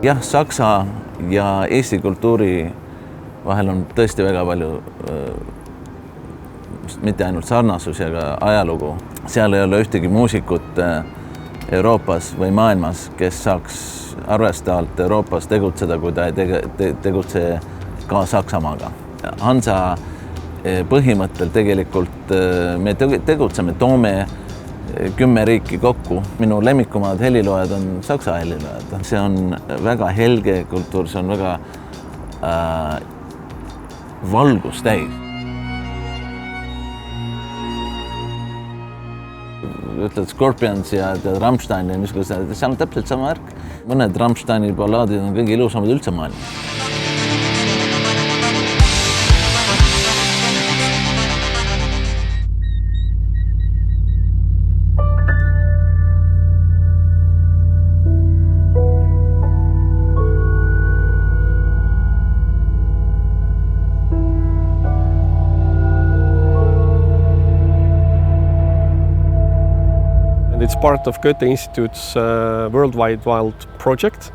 Jah, saksa ja eesti kultuuri vahel on tõesti väga palju mitte ainult sarnasus ja ka ajalugu. Seal ei ole ühtegi muusikut Euroopas või maailmas, kes saaks arvestavalt Euroopas tegutseda, kui ta ei tegutse ka Saksamaaga. Hansa põhimõttel tegelikult me tegutseme, toome 10 riiki kokku. Minu lemmikumad heliloojad on saksa heliloojad. See on väga helge kultuur, see on väga valgustäis. Ütled Scorpions ja Rammstein ja niisugused, see on täpselt sama värk. Mõned Rammsteini ballaadid on kõige ilusamad üldse maailmas. It's part of Goethe Institute's Worldwide Wild project,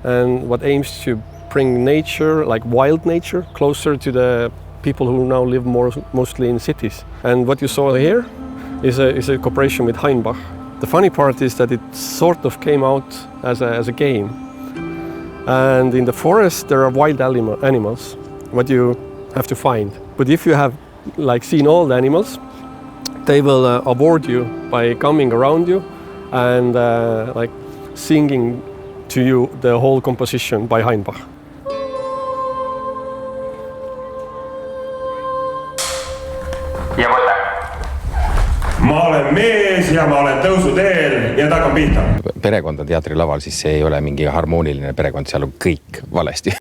and what aims to bring nature, like wild nature, closer to the people who now live mostly in cities. And what you saw here is a cooperation with Heinbach. The funny part is that it sort of came out as a game. And in the forest there are wild animals, what you have to find. But if you have seen all the animals, they will award you by coming around you and singing to you the whole composition by Heinbach. Ja võta. Ma olen mees ja ma olen tõusuteel ja takkan pihta. Perekond on teatrilaval, siis see ei ole mingi harmooniline perekond, seal on kõik valesti.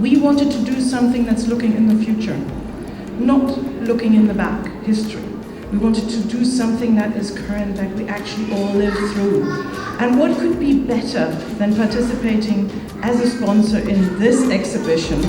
We wanted to do something that's looking in the future, not looking in the back, history. We wanted to do something that is current, that we actually all live through. And what could be better than participating as a sponsor in this exhibition?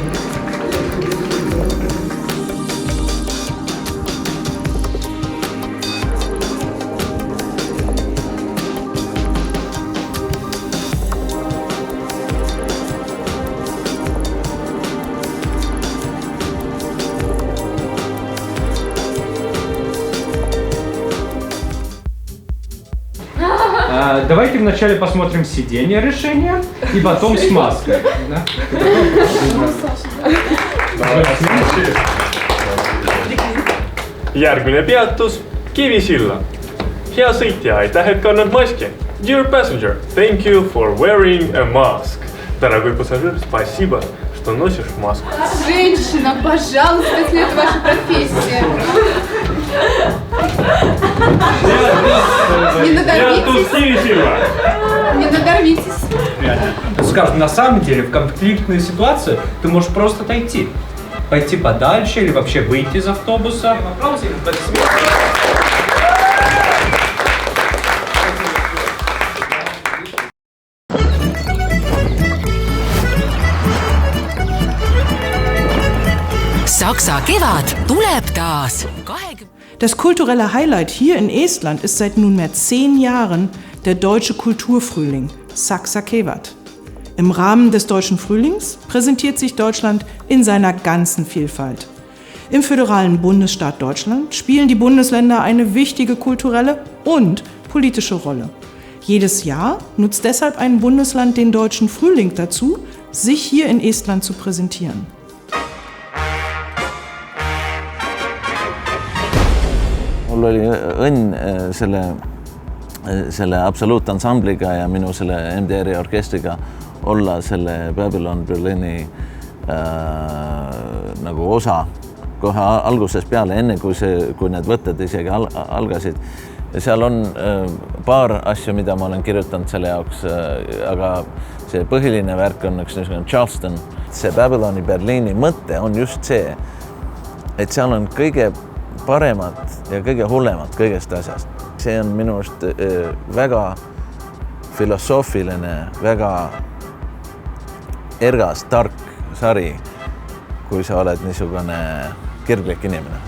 Давайте вначале посмотрим сиденье решения и потом с маской. Järgmine peatus, Kivisilla. Hea sõitja, aitäh, et kannad maski. Dear passenger, thank you for wearing a mask. Дорогой пассажир, спасибо, что носишь маску. Женщина, пожалуйста, если это ваша профессия. Не надорвитесь. Не надорвитесь. Скажем, на самом деле, в конфликтной ситуации ты можешь просто отойти. Пойти подальше или вообще выйти из автобуса. Saksa Kevad tuleb taas. Das kulturelle Highlight hier in Estland ist seit nunmehr 10 Jahren der deutsche Kulturfrühling, Saksa Kevad. Im Rahmen des Deutschen Frühlings präsentiert sich Deutschland in seiner ganzen Vielfalt. Im föderalen Bundesstaat Deutschland spielen die Bundesländer eine wichtige kulturelle und politische Rolle. Jedes Jahr nutzt deshalb ein Bundesland den Deutschen Frühling dazu, sich hier in Estland zu präsentieren. Mul oli õnn selle absoluutansambliga ja minu selle MDR-i orkestriga olla selle Babylon Berlini nagu osa kohe algusest peale, enne kui need võtted isegi algasid. Ja seal on paar asju, mida ma olen kirjutanud selle jaoks, aga see põhiline värk on üks niisugune Charleston. See Babyloni Berliini mõte on just see, et seal on kõige paremad ja kõige hullemad kõigest asjast. See on minu arust väga filosoofiline, väga ergas, tark sari, kui sa oled niisugune kirglik inimene.